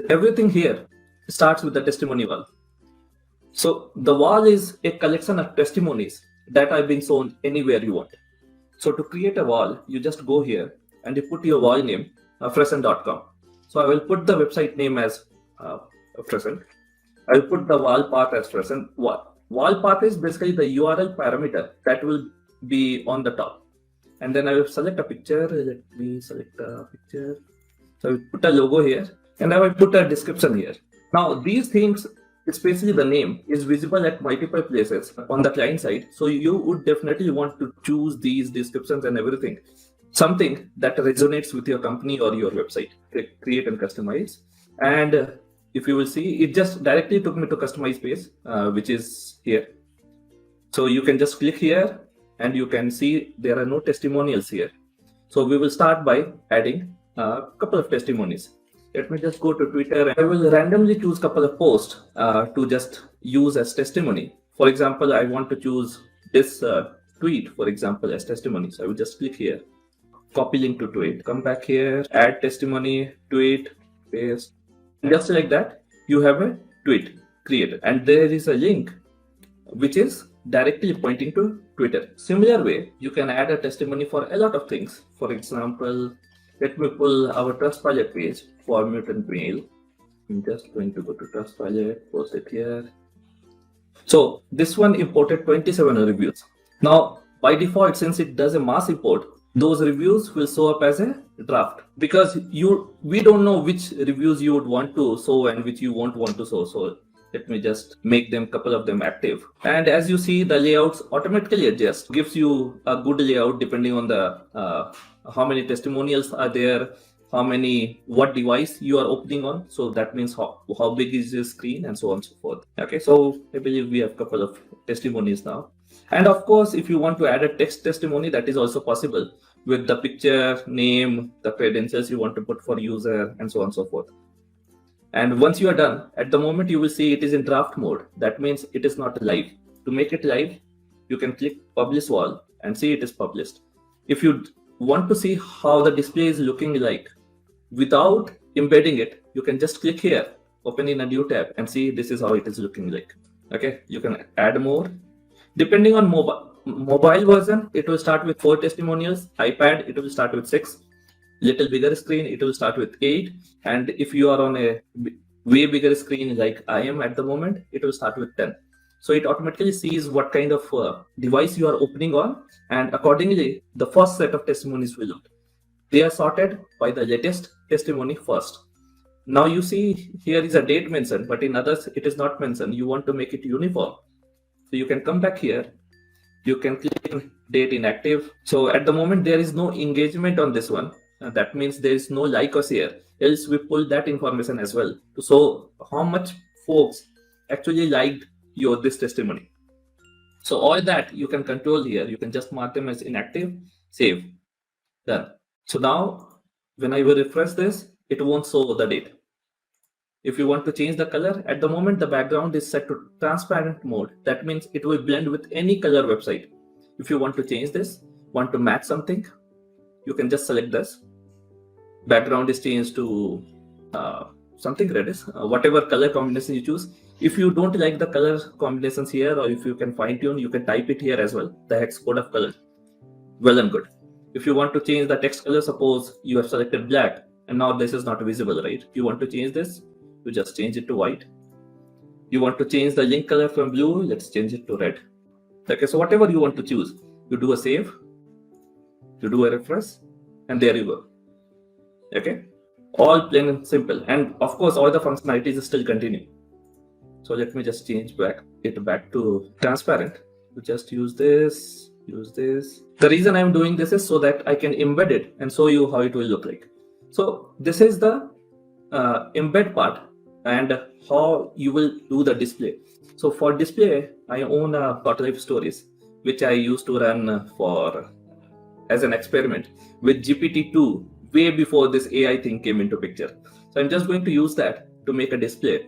Everything here starts with the testimony wall. So the wall is a collection of testimonies that have been shown anywhere you want. So to create a wall, you just go here and you put your wall name, freshen.com. So I will put the website name as Freshen. I will put the wall path as Freshen. Wall path is basically the URL parameter that will be on the top. And then I will select a picture. Let me select a picture. So I will put a logo here and I will put a description here. Now these things, especially the name, is visible at multiple places on the client side. So you would definitely want to choose these descriptions and everything, something that resonates with your company or your website. Create and customize. And if you will see, it just directly took me to customize page, which is here. So you can just click here and you can see there are no testimonials here. So we will start by adding a couple of testimonies. Let me just go to Twitter and I will randomly choose a couple of posts to just use as testimony. For example, I want to choose this tweet, for example, as testimony. So I will just click here, copy link to tweet, come back here, add testimony, tweet, paste. And just like that, you have a tweet created. And there is a link which is directly pointing to Twitter. Similar way, you can add a testimony for a lot of things. For example, let me pull our Trustpilot page for mutant mail. I'm just going to go to Trustpilot, post it here. So this one imported 27 reviews. Now, by default, since it does a mass import, those reviews will show up as a draft because we don't know which reviews you would want to show and which you won't want to show. So let me just make them, couple of them active. And as you see, the layouts automatically adjust, gives you a good layout depending on the how many testimonials are there, what device you are opening on. So that means how big is your screen and so on and so forth. Okay, so I believe we have a couple of testimonies now. And of course, if you want to add a text testimony, that is also possible with the picture, name, the credentials you want to put for user and so on and so forth. And once you are done, at the moment you will see it is in draft mode. That means it is not live. To make it live, you can click publish wall and see it is published. If you want to see how the display is looking like without embedding it, you can just click here, open in a new tab and see this is how it is looking like. Okay, you can add more. Depending on mobile version, it will start with 4 testimonials. iPad, it will start with 6. Little bigger screen, it will start with 8. And if you are on a way bigger screen like I am at the moment, it will start with 10. So it automatically sees what kind of device you are opening on, and accordingly, the first set of testimonies will load. They are sorted by the latest testimony first. Now you see here is a date mentioned, but in others it is not mentioned. You want to make it uniform. So you can come back here. You can click date inactive. So at the moment there is no engagement on this one. That means there is no like or share. Else we pull that information as well. So how much folks actually liked this testimony. So all that you can control here. You can just mark them as inactive, save, done. So now when I will refresh this, it won't show the date. If you want to change the color, at the moment the background is set to transparent mode. That means it will blend with any color website. If you want to change this, want to match something, you can just select this. Background is changed to something reddish, whatever color combination you choose. If you don't like the color combinations here, or if you can fine tune, you can type it here as well, the hex code of color. Well and good. If you want to change the text color, suppose you have selected black and now this is not visible, right? If you want to change this, you just change it to white. You want to change the link color from blue, let's change it to red. Okay, so whatever you want to choose, you do a save, you do a refresh, and there you go. Okay, all plain and simple. And of course, all the functionalities still continue. So let me just change it back to transparent. You just use this. The reason I'm doing this is so that I can embed it and show you how it will look like. So this is the embed part and how you will do the display. So for display, I own a Life Stories, which I used to run as an experiment with GPT-2 way before this AI thing came into picture. So I'm just going to use that to make a display.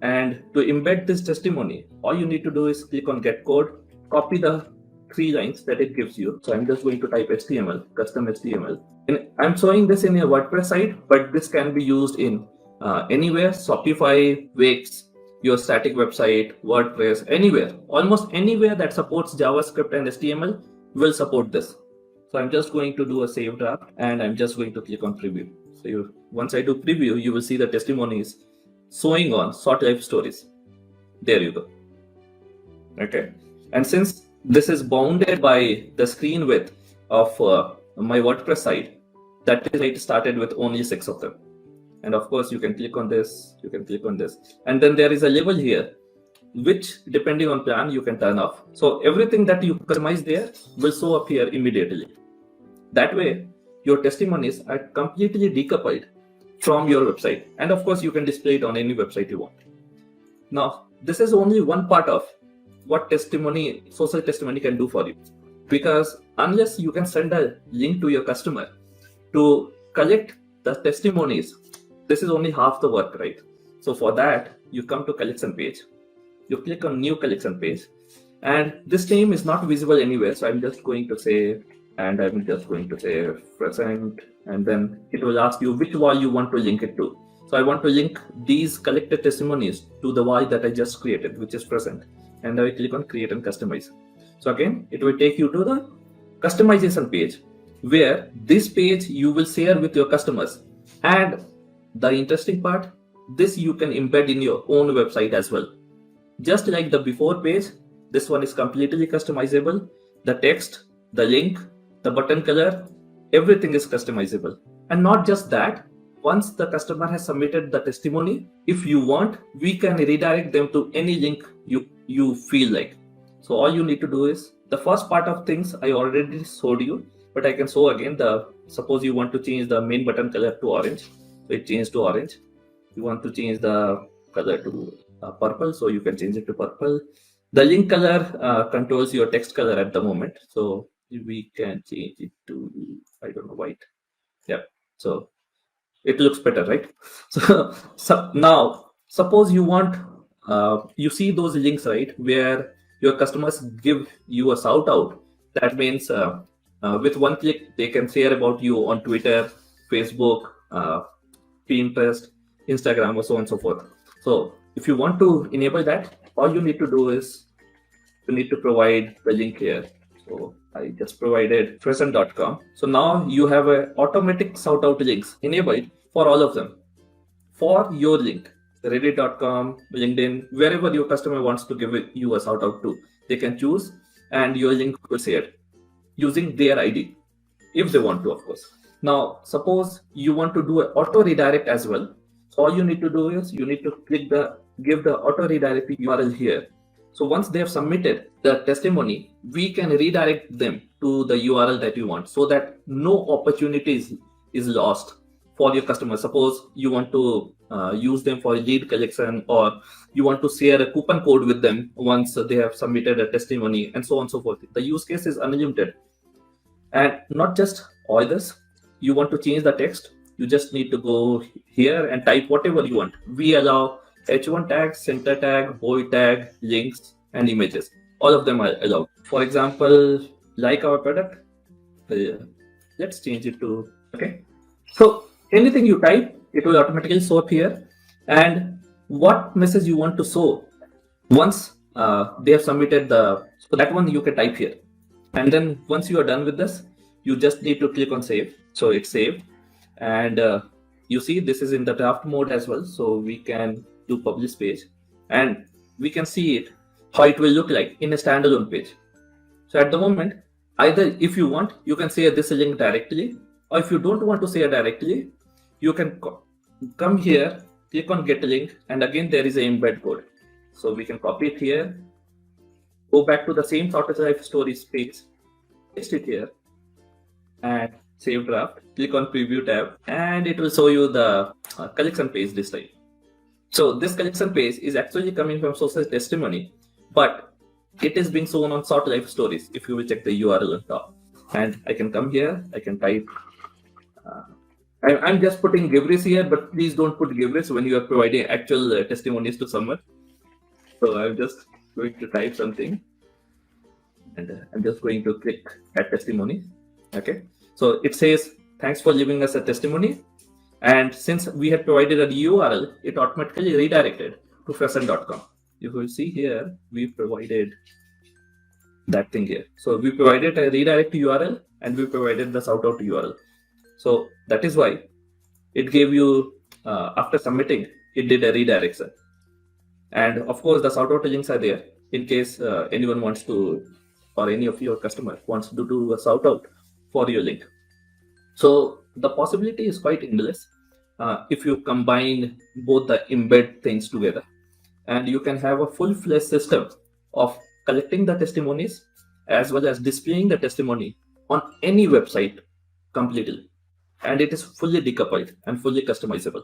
And to embed this testimony, all you need to do is click on get code, copy the 3 lines that it gives you. So I'm just going to type HTML, custom HTML. And I'm showing this in a WordPress site, but this can be used in anywhere, Shopify, Wix, your static website, WordPress, anywhere, almost anywhere that supports JavaScript and HTML will support this. So I'm just going to do a save draft and I'm just going to click on preview. So once I do preview, you will see the testimonies showing on short life stories. There you go. Okay. And since this is bounded by the screen width of my WordPress site, that is, it started with only 6 of them. And of course, you can click on this, you can click on this. And then there is a level here, which depending on plan, you can turn off. So everything that you customize there will show up here immediately. That way, your testimonies are completely decoupled from your website. And of course, you can display it on any website you want. Now, this is only one part of what social testimony can do for you. Because unless you can send a link to your customer to collect the testimonies, this is only half the work, right? So for that, you come to collection page, you click on new collection page, and this name is not visible anywhere. So I'm just going to say, present, and then it will ask you which wall you want to link it to. So I want to link these collected testimonies to the wall that I just created, which is present. And I click on create and customize. So again, it will take you to the customization page, where this page you will share with your customers. And the interesting part, this you can embed in your own website as well. Just like the before page, this one is completely customizable. The text, the link, the button color, everything is customizable. And not just that, once the customer has submitted the testimony, if you want, we can redirect them to any link you feel like. So all you need to do is, the first part of things I already showed you, but I can show again. Suppose you want to change the main button color to orange, so it changed to orange. You want to change the color to purple, so you can change it to purple. The link color controls your text color at the moment, so we can change it to, I don't know, white. Yeah, so it looks better, right? So now suppose you want, you see those links, right, where your customers give you a shout out. That means with one click, they can share about you on Twitter, Facebook, Pinterest, Instagram, or so on and so forth. So if you want to enable that, all you need to do is you need to provide the link here. So I just provided present.com. So now you have a automatic shout out links enabled for all of them for your link. Reddit.com, LinkedIn, wherever your customer wants to give you a shout out to, they can choose, and your link will share using their ID if they want to, of course. Now, suppose you want to do an auto redirect as well. So all you need to do is you need to give the auto redirect URL here. So once they have submitted the testimony, we can redirect them to the URL that you want, so that no opportunities is lost for your customer. Suppose you want to use them for lead collection, or you want to share a coupon code with them once they have submitted a testimony, and so on and so forth. The use case is unlimited. And not just all this, you want to change the text, you just need to go here and type whatever you want. We allow H1 tag, center tag, bold tag, links, and images. All of them are allowed. For example, like our product, let's change it to, okay. So anything you type, it will automatically show up here. And what message you want to show once they have submitted so that one you can type here. And then once you are done with this, you just need to click on save. So it's saved. And you see this is in the draft mode as well. So we can do publish page, and we can see it, how it will look like in a standalone page. So at the moment, either if you want, you can share this link directly, or if you don't want to share directly, you can come here, click on get link, and again there is an embed code. So we can copy it here, go back to the same sort of life stories page, paste it here, and save draft. Click on preview tab, and it will show you the collection page this time. So this collection page is actually coming from social testimony, but it is being shown on short life stories. If you will check the URL on top, and I can come here, I can type. I'm just putting Givris here, but please don't put Givris when you are providing actual testimonies to someone. So I'm just going to type something, and I'm just going to click add testimony. Okay. So it says, thanks for leaving us a testimony. And since we had provided a URL, it automatically redirected to freshen.com. You will see here, we provided that thing here. So we provided a redirect URL and we provided the shout out URL. So that is why it gave you, after submitting, it did a redirection. And of course, the shout out links are there in case anyone wants to, or any of your customer wants to do a shout out for your link. So the possibility is quite endless if you combine both the embed things together, and you can have a full-fledged system of collecting the testimonies as well as displaying the testimony on any website completely, and it is fully decoupled and fully customizable.